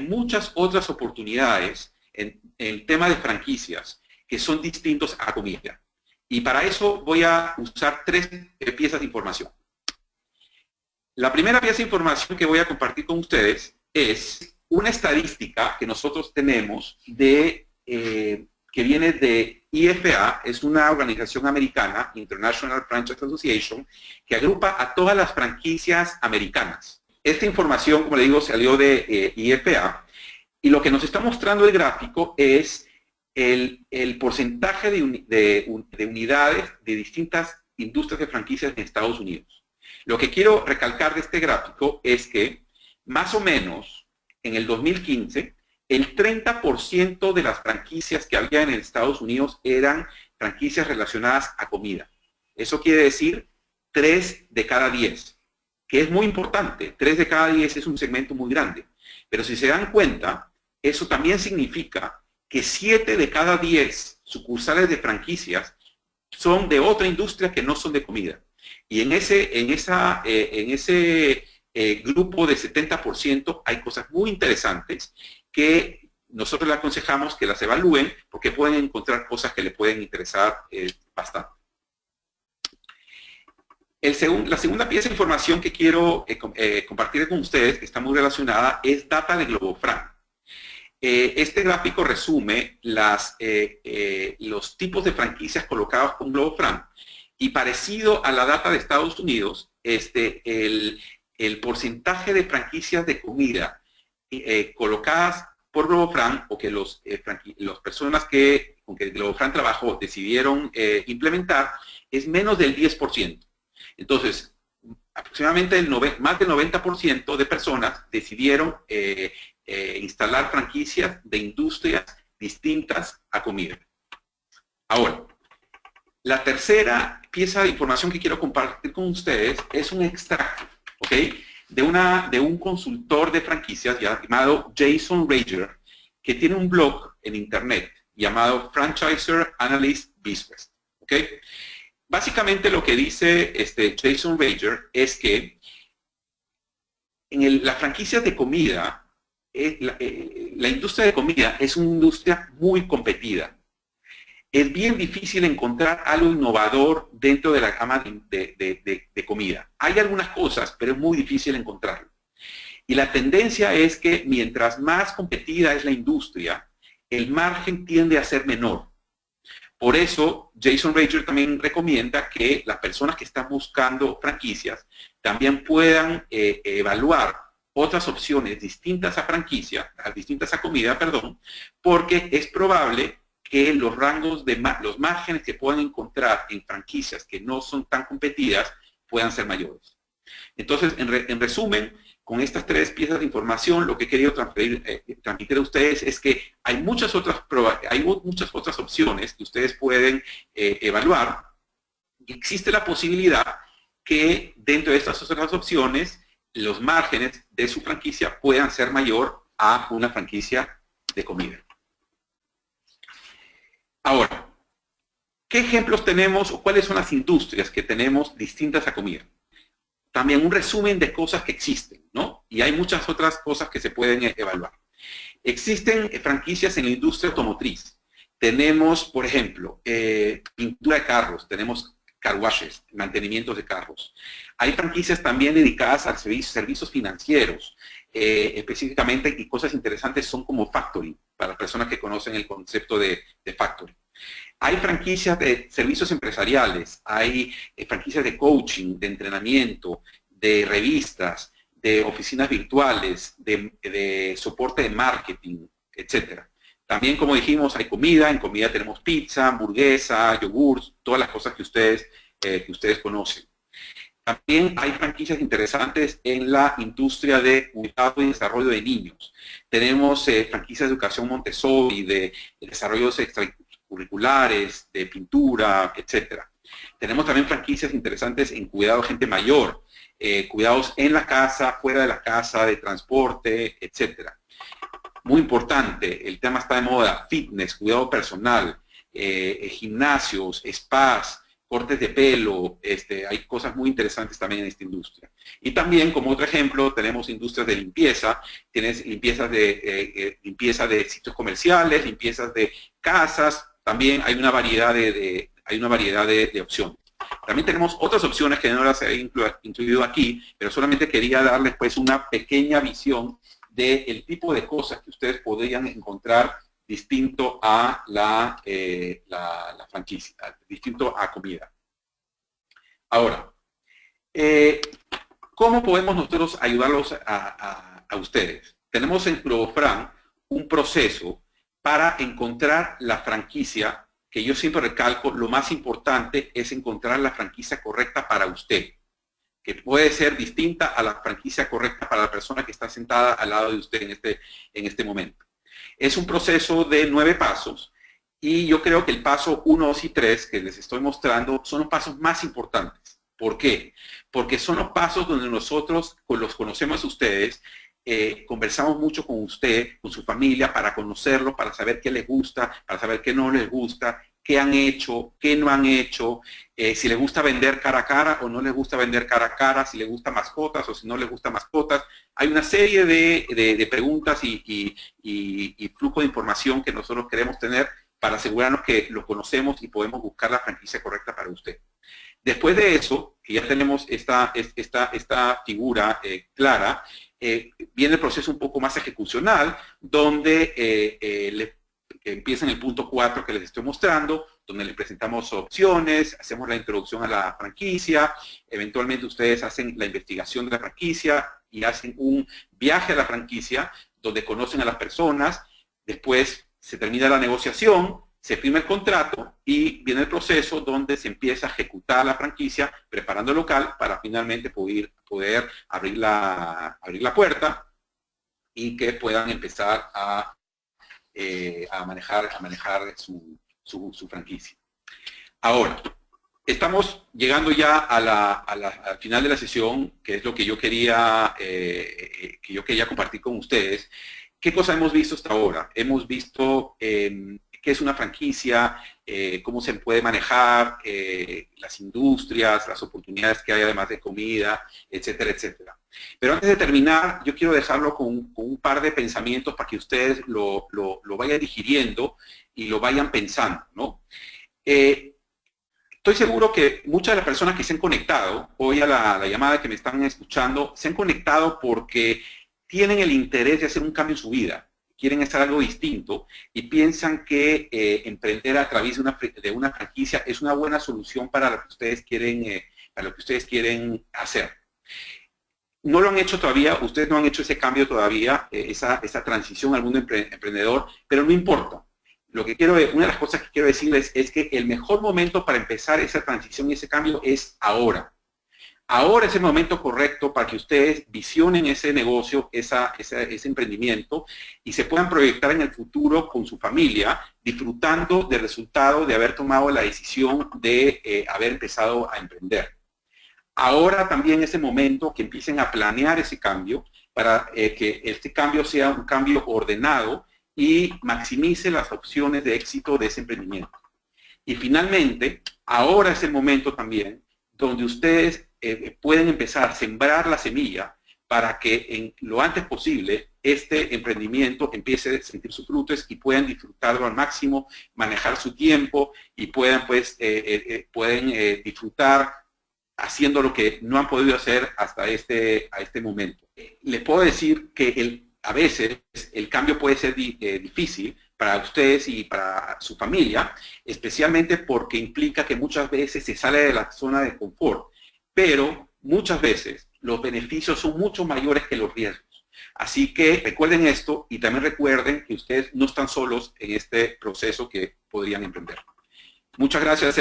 muchas otras oportunidades en el tema de franquicias que son distintos a comida. Y para eso voy a usar 3 piezas de información. La primera pieza de información que voy a compartir con ustedes es una estadística que nosotros tenemos que viene de IFA, es una organización americana, International Franchise Association, que agrupa a todas las franquicias americanas. Esta información, como le digo, salió de IFA, y lo que nos está mostrando el gráfico es el porcentaje de unidades de distintas industrias de franquicias en Estados Unidos. Lo que quiero recalcar de este gráfico es que, más o menos, en el 2015, el 30% de las franquicias que había en Estados Unidos eran franquicias relacionadas a comida. Eso quiere decir 3 de cada 10, que es muy importante. 3 de cada 10 es un segmento muy grande. Pero si se dan cuenta, eso también significa que 7 de cada 10 sucursales de franquicias son de otra industria que no son de comida. Y en ese grupo de 70% hay cosas muy interesantes que nosotros le aconsejamos que las evalúen porque pueden encontrar cosas que le pueden interesar bastante. La segunda pieza de información que quiero compartir con ustedes, que está muy relacionada, es data de Globofran. Este gráfico resume los tipos de franquicias colocados con Globofran y parecido a la data de Estados Unidos, el porcentaje de franquicias de comida colocadas por Globofran o que las personas con que Globofran trabajó decidieron implementar es menos del 10%. Entonces, aproximadamente más del 90% de personas decidieron instalar franquicias de industrias distintas a comida. Ahora, la tercera pieza de información que quiero compartir con ustedes es un extracto, ¿ok?, de un consultor de franquicias llamado Jason Rager, que tiene un blog en internet llamado Franchiser Analyst Business. ¿Ok? Básicamente lo que dice Jason Rager es que en las franquicias de comida, la industria de comida es una industria muy competida. Es bien difícil encontrar algo innovador dentro de la gama de comida. Hay algunas cosas, pero es muy difícil encontrarlo. Y la tendencia es que mientras más competida es la industria, el margen tiende a ser menor. Por eso, Jason Rager también recomienda que las personas que están buscando franquicias también puedan evaluar otras opciones distintas a franquicia, distintas a comida, perdón, porque es probable que los rangos los márgenes que puedan encontrar en franquicias que no son tan competidas puedan ser mayores. Entonces, en resumen, con estas 3 piezas de información, lo que he querido transmitir a ustedes es que hay muchas otras opciones que ustedes pueden evaluar. Y existe la posibilidad que dentro de estas otras opciones, los márgenes de su franquicia puedan ser mayor a una franquicia de comida. Ahora, ¿qué ejemplos tenemos o cuáles son las industrias que tenemos distintas a comida? También un resumen de cosas que existen, ¿no? Y hay muchas otras cosas que se pueden evaluar. Existen franquicias en la industria automotriz. Tenemos, por ejemplo, pintura de carros, tenemos car washes, mantenimientos de carros. Hay franquicias también dedicadas a servicios financieros, específicamente, y cosas interesantes son como factoring, para las personas que conocen el concepto de factoring. Hay franquicias de servicios empresariales, hay franquicias de coaching, de entrenamiento, de revistas, de oficinas virtuales, de soporte de marketing, etc. También, como dijimos, hay comida. En comida tenemos pizza, hamburguesa, yogurts, todas las cosas que ustedes conocen. También hay franquicias interesantes en la industria de cuidado y desarrollo de niños. Tenemos franquicias de educación Montessori, de desarrollos extracurriculares, de pintura, etc. Tenemos también franquicias interesantes en cuidado de gente mayor, cuidados en la casa, fuera de la casa, de transporte, etc. Muy importante, el tema está de moda: fitness, cuidado personal, gimnasios, spas, cortes de pelo. Hay cosas muy interesantes también en esta industria. Y también, como otro ejemplo, tenemos industrias de limpieza. Tienes limpieza de sitios comerciales, limpiezas de casas. También hay una variedad de opciones. También tenemos otras opciones que no las he incluido aquí, pero solamente quería darles pues una pequeña visión del tipo de cosas que ustedes podrían encontrar distinto a la franquicia, distinto a comida. Ahora, ¿cómo podemos nosotros ayudarlos a ustedes? Tenemos en Globofran un proceso para encontrar la franquicia, que yo siempre recalco: lo más importante es encontrar la franquicia correcta para usted, que puede ser distinta a la franquicia correcta para la persona que está sentada al lado de usted en este momento. Es un proceso de 9 pasos, y yo creo que el paso 1, 2 y 3 que les estoy mostrando son los pasos más importantes. ¿Por qué? Porque son los pasos donde nosotros los conocemos a ustedes, conversamos mucho con usted, con su familia, para conocerlo, para saber qué les gusta, para saber qué no les gusta, qué han hecho, qué no han hecho, si les gusta vender cara a cara o no les gusta vender cara a cara, si les gusta mascotas o si no les gusta mascotas. Hay una serie de preguntas y flujo de información que nosotros queremos tener para asegurarnos que lo conocemos y podemos buscar la franquicia correcta para usted. Después de eso, que ya tenemos esta figura clara, viene el proceso un poco más ejecucional, donde empieza en el punto 4 que les estoy mostrando, donde les presentamos opciones, hacemos la introducción a la franquicia, eventualmente ustedes hacen la investigación de la franquicia y hacen un viaje a la franquicia, donde conocen a las personas. Después se termina la negociación, se firma el contrato y viene el proceso donde se empieza a ejecutar la franquicia, preparando el local para finalmente poder abrir la puerta y que puedan empezar a manejar su franquicia. Ahora, estamos llegando ya al final de la sesión, que es lo que yo quería compartir con ustedes. ¿qué cosa hemos visto hasta ahora? Hemos visto qué es una franquicia, cómo se puede manejar, las industrias, las oportunidades que hay además de comida, etcétera, etcétera. Pero antes de terminar, yo quiero dejarlo con un par de pensamientos para que ustedes lo vayan digiriendo y lo vayan pensando, ¿no? Estoy seguro que muchas de las personas que se han conectado hoy a la llamada que me están escuchando, se han conectado porque tienen el interés de hacer un cambio en su vida, quieren hacer algo distinto y piensan que emprender a través de una franquicia es una buena solución para lo que ustedes quieren hacer. No lo han hecho todavía, ustedes no han hecho ese cambio todavía, esa transición al mundo emprendedor, pero no importa. Una de las cosas que quiero decirles es que el mejor momento para empezar esa transición y ese cambio es ahora. Ahora es el momento correcto para que ustedes visionen ese negocio, ese emprendimiento y se puedan proyectar en el futuro con su familia, disfrutando del resultado de haber tomado la decisión de haber empezado a emprender. Ahora también es el momento que empiecen a planear ese cambio para que este cambio sea un cambio ordenado y maximice las opciones de éxito de ese emprendimiento. Y finalmente, ahora es el momento también donde ustedes pueden empezar a sembrar la semilla para que en lo antes posible este emprendimiento empiece a sentir sus frutos y puedan disfrutarlo al máximo, manejar su tiempo y puedan disfrutar haciendo lo que no han podido hacer hasta este momento. Les puedo decir que a veces el cambio puede ser difícil para ustedes y para su familia, especialmente porque implica que muchas veces se sale de la zona de confort, pero muchas veces los beneficios son mucho mayores que los riesgos. Así que recuerden esto y también recuerden que ustedes no están solos en este proceso que podrían emprender. Muchas gracias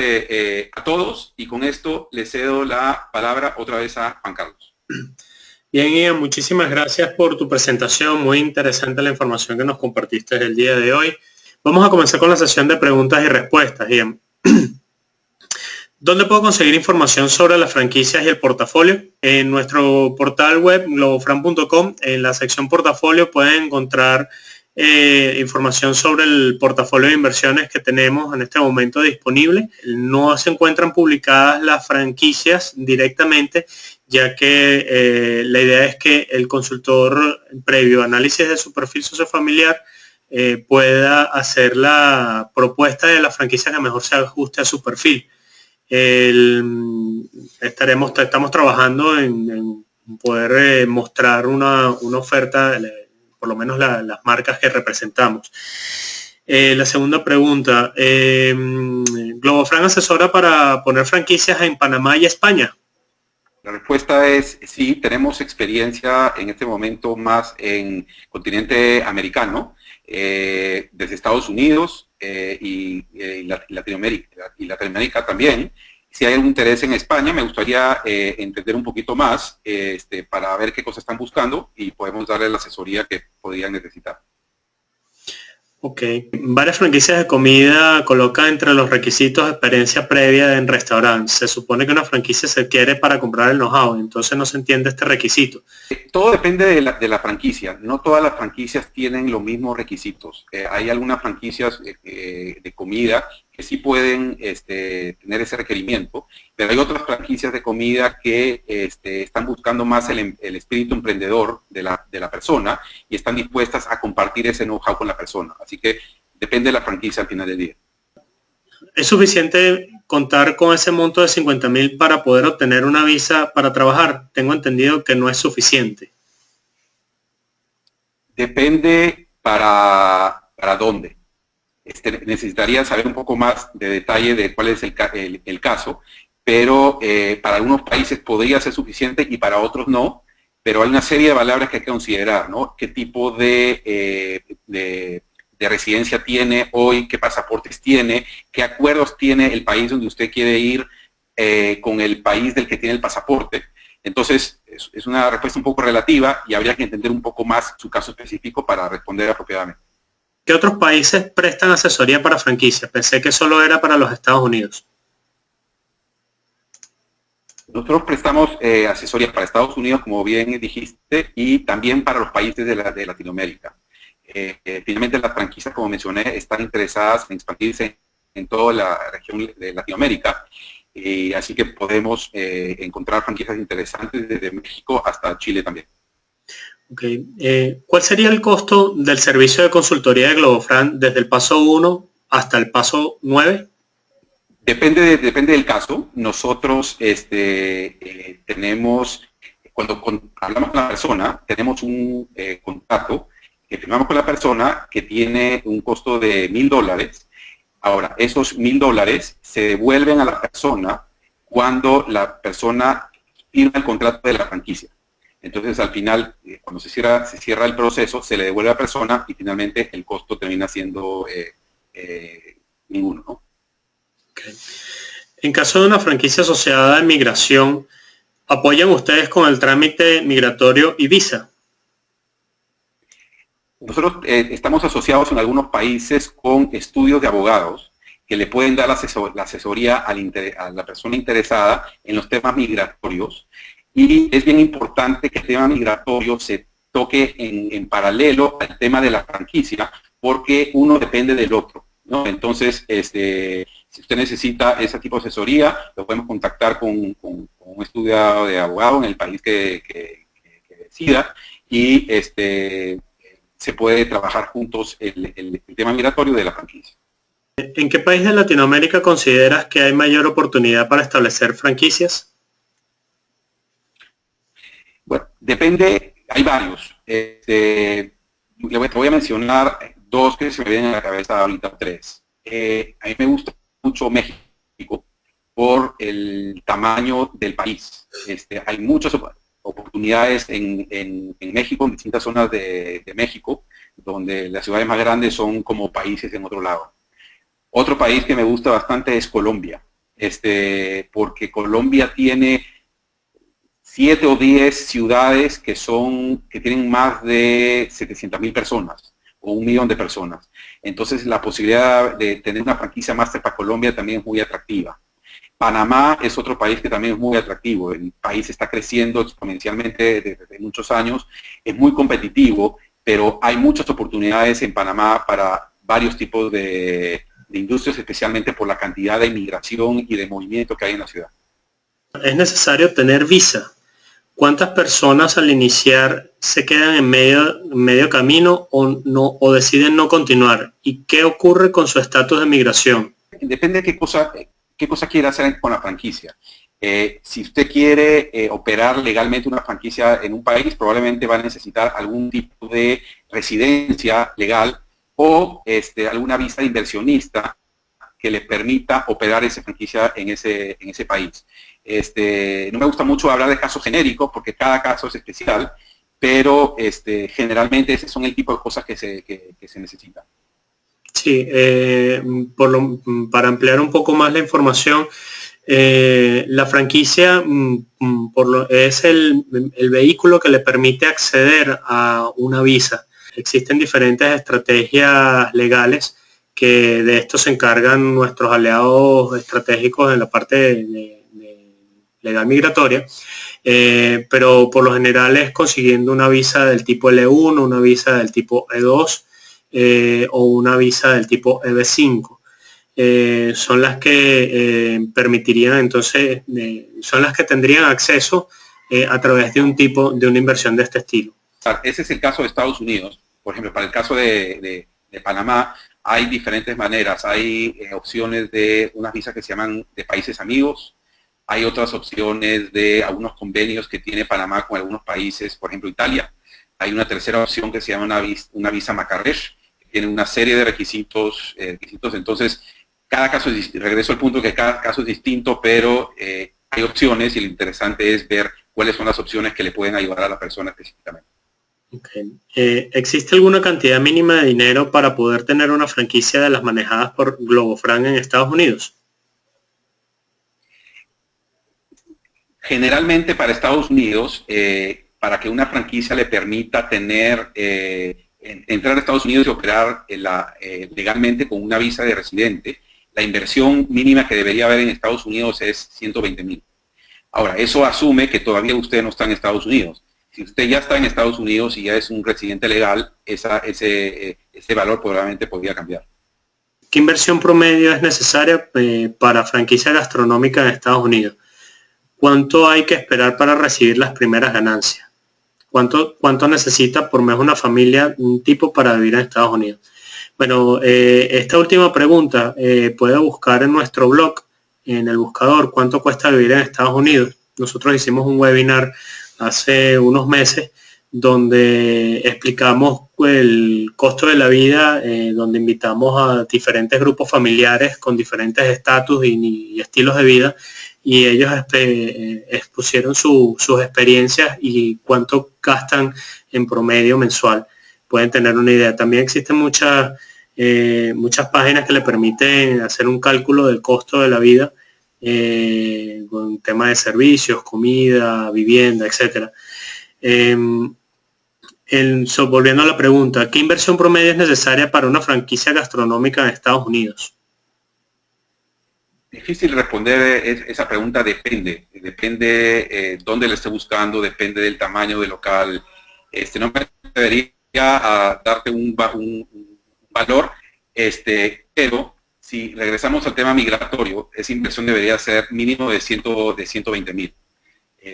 a todos y con esto les cedo la palabra otra vez a Juan Carlos. Bien, Ian, muchísimas gracias por tu presentación. Muy interesante la información que nos compartiste el día de hoy. Vamos a comenzar con la sesión de preguntas y respuestas, Ian. ¿Dónde puedo conseguir información sobre las franquicias y el portafolio? En nuestro portal web, globofran.com, en la sección portafolio pueden encontrar información sobre el portafolio de inversiones que tenemos en este momento disponible. No se encuentran publicadas las franquicias directamente, ya que la idea es que el consultor, previo análisis de su perfil sociofamiliar, pueda hacer la propuesta de la franquicia que mejor se ajuste a su perfil. Estamos trabajando en poder mostrar una oferta, por lo menos las marcas que representamos. La segunda pregunta, ¿Globofran asesora para poner franquicias en Panamá y España? La respuesta es sí, tenemos experiencia en este momento más en continente americano, desde Estados Unidos y Latinoamérica también. Si hay algún interés en España, me gustaría entender un poquito más para ver qué cosas están buscando y podemos darle la asesoría que podrían necesitar. Ok. Varias franquicias de comida colocan entre los requisitos experiencia previa en restaurantes. Se supone que una franquicia se quiere para comprar el know-how, entonces no se entiende este requisito. Todo depende de la franquicia. No todas las franquicias tienen los mismos requisitos. Hay algunas franquicias de comida que sí pueden tener ese requerimiento, pero hay otras franquicias de comida que están buscando más el espíritu emprendedor de la persona y están dispuestas a compartir ese know-how con la persona. Así que depende de la franquicia al final del día. ¿Es suficiente contar con ese monto de 50.000 para poder obtener una visa para trabajar? Tengo entendido que no es suficiente. Depende para dónde. Necesitaría saber un poco más de detalle de cuál es el caso, pero para algunos países podría ser suficiente y para otros no, pero hay una serie de palabras que hay que considerar, ¿no? ¿Qué tipo de residencia tiene hoy? ¿Qué pasaportes tiene? ¿Qué acuerdos tiene el país donde usted quiere ir con el país del que tiene el pasaporte? Entonces, es una respuesta un poco relativa y habría que entender un poco más su caso específico para responder apropiadamente. ¿Qué otros países prestan asesoría para franquicias? Pensé que solo era para los Estados Unidos. Nosotros prestamos asesoría para Estados Unidos, como bien dijiste, y también para los países de Latinoamérica. Finalmente las franquicias, como mencioné, están interesadas en expandirse en toda la región de Latinoamérica, así que podemos encontrar franquicias interesantes desde México hasta Chile también. Okay. ¿Cuál sería el costo del servicio de consultoría de Globofran desde el paso 1 hasta el paso 9? Depende del caso. Nosotros tenemos, cuando hablamos con la persona, tenemos un contrato que firmamos con la persona que tiene un costo de $1,000. Ahora, esos $1,000 se devuelven a la persona cuando la persona firma el contrato de la franquicia. Entonces, al final, cuando se cierra el proceso, se le devuelve a la persona y finalmente el costo termina siendo ninguno, ¿no? Okay. En caso de una franquicia asociada a migración, ¿apoyan ustedes con el trámite migratorio y visa? Nosotros estamos asociados en algunos países con estudios de abogados que le pueden dar la asesoría a la persona interesada en los temas migratorios. Y es bien importante que el tema migratorio se toque en paralelo al tema de la franquicia, porque uno depende del otro, ¿no? Entonces, si usted necesita ese tipo de asesoría, lo podemos contactar con un estudio de abogado en el país que decida, y se puede trabajar juntos el tema migratorio de la franquicia. ¿En qué país de Latinoamérica consideras que hay mayor oportunidad para establecer franquicias? Bueno, depende, hay varios. Te voy a mencionar dos que se me vienen a la cabeza ahorita, tres. A mí me gusta mucho México por el tamaño del país. Hay muchas oportunidades en México, en distintas zonas de México, donde las ciudades más grandes son como países en otro lado. Otro país que me gusta bastante es Colombia, porque Colombia tiene 7 o 10 ciudades que tienen más de 700,000 personas o 1,000,000 de personas. Entonces la posibilidad de tener una franquicia máster para Colombia también es muy atractiva. Panamá es otro país que también es muy atractivo. El país está creciendo exponencialmente desde muchos años, es muy competitivo, pero hay muchas oportunidades en Panamá para varios tipos de industrias, especialmente por la cantidad de inmigración y de movimiento que hay en la ciudad. ¿Es necesario tener visa? ¿Cuántas personas al iniciar se quedan en medio camino o deciden no continuar? ¿Y qué ocurre con su estatus de migración? Depende de qué cosa quiere hacer con la franquicia. Si usted quiere operar legalmente una franquicia en un país, probablemente va a necesitar algún tipo de residencia legal o alguna visa de inversionista que le permita operar esa franquicia en ese país. No me gusta mucho hablar de casos genéricos porque cada caso es especial, pero generalmente ese son el tipo de cosas que se necesitan. Sí, para ampliar un poco más la información, la franquicia es el vehículo que le permite acceder a una visa. Existen diferentes estrategias legales que de esto se encargan nuestros aliados estratégicos en la parte de legal migratoria, pero por lo general es consiguiendo una visa del tipo L1, una visa del tipo E2 o una visa del tipo EB5. Son las que permitirían entonces, son las que tendrían acceso a través de una inversión de este estilo. Ese es el caso de Estados Unidos. Por ejemplo, para el caso de Panamá hay diferentes maneras. Hay opciones de unas visas que se llaman de países amigos. Hay otras opciones de algunos convenios que tiene Panamá con algunos países, por ejemplo Italia. Hay una tercera opción que se llama una visa Marrakech, que tiene una serie de requisitos. Entonces, cada caso es distinto. Regreso al punto que cada caso es distinto, pero hay opciones y lo interesante es ver cuáles son las opciones que le pueden ayudar a la persona específicamente. Okay. ¿Existe alguna cantidad mínima de dinero para poder tener una franquicia de las manejadas por Globofran en Estados Unidos? Generalmente para Estados Unidos, para que una franquicia le permita entrar a Estados Unidos y operar legalmente con una visa de residente, la inversión mínima que debería haber en Estados Unidos es 120,000. Ahora, eso asume que todavía usted no está en Estados Unidos. Si usted ya está en Estados Unidos y ya es un residente legal, ese valor probablemente podría cambiar. ¿Qué inversión promedio es necesaria para franquicia gastronómica en Estados Unidos? ¿Cuánto hay que esperar para recibir las primeras ganancias? ¿Cuánto necesita por mes una familia, un tipo, para vivir en Estados Unidos? Bueno, esta última pregunta puede buscar en nuestro blog, en el buscador, cuánto cuesta vivir en Estados Unidos. Nosotros hicimos un webinar hace unos meses donde explicamos el costo de la vida, donde invitamos a diferentes grupos familiares con diferentes estatus y estilos de vida, y ellos expusieron sus experiencias y cuánto gastan en promedio mensual. Pueden tener una idea. También existen muchas páginas que le permiten hacer un cálculo del costo de la vida, con tema de servicios, comida, vivienda, etcétera. Volviendo a la pregunta, ¿qué inversión promedio es necesaria para una franquicia gastronómica en Estados Unidos? Difícil responder esa pregunta, depende dónde le esté buscando, depende del tamaño del local. No me debería a darte un valor, pero si regresamos al tema migratorio, esa inversión debería ser mínimo de 120,000.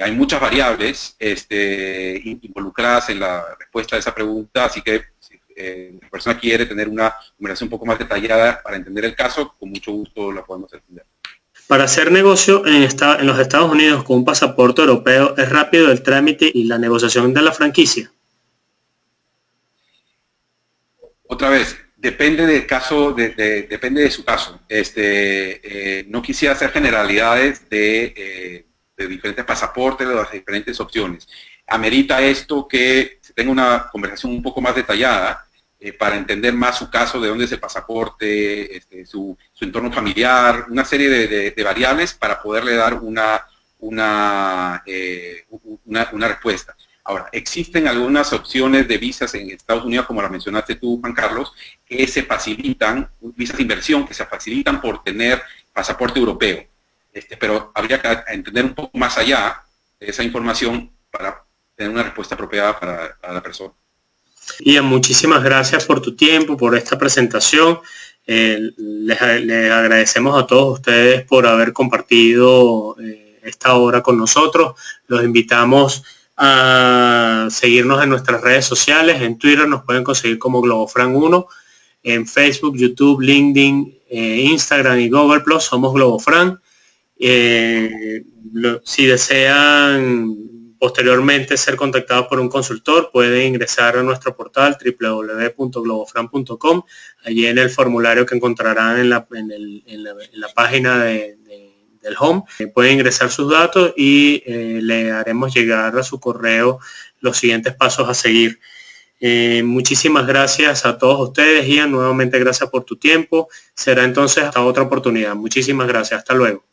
Hay muchas variables involucradas en la respuesta a esa pregunta, así que si la persona quiere tener una numeración un poco más detallada para entender el caso, con mucho gusto la podemos entender. Para hacer negocio en los Estados Unidos con un pasaporte europeo, ¿es rápido el trámite y la negociación de la franquicia? Otra vez, depende del caso, depende de su caso. No quisiera hacer generalidades de diferentes pasaportes, de las diferentes opciones. Amerita esto que se tenga una conversación un poco más detallada para entender más su caso, de dónde es el pasaporte, su entorno familiar, una serie de variables para poderle dar una respuesta. Ahora, existen algunas opciones de visas en Estados Unidos, como la mencionaste tú, Juan Carlos, que se facilitan, visas de inversión que se facilitan por tener pasaporte europeo. Pero habría que entender un poco más allá de esa información para tener una respuesta apropiada para la persona. Ian, muchísimas gracias por tu tiempo, por esta presentación. Les agradecemos a todos ustedes por haber compartido esta hora con nosotros. Los invitamos a seguirnos en nuestras redes sociales. En Twitter nos pueden conseguir como GloboFran1, en Facebook, YouTube, LinkedIn, Instagram y Google Plus somos GloboFran. Si desean posteriormente ser contactados por un consultor, pueden ingresar a nuestro portal www.globofran.com. Allí en el formulario que encontrarán en la página del home, pueden ingresar sus datos y le haremos llegar a su correo los siguientes pasos a seguir. Muchísimas gracias a todos ustedes, Ian, nuevamente gracias por tu tiempo. Será entonces hasta otra oportunidad. Muchísimas gracias, hasta luego.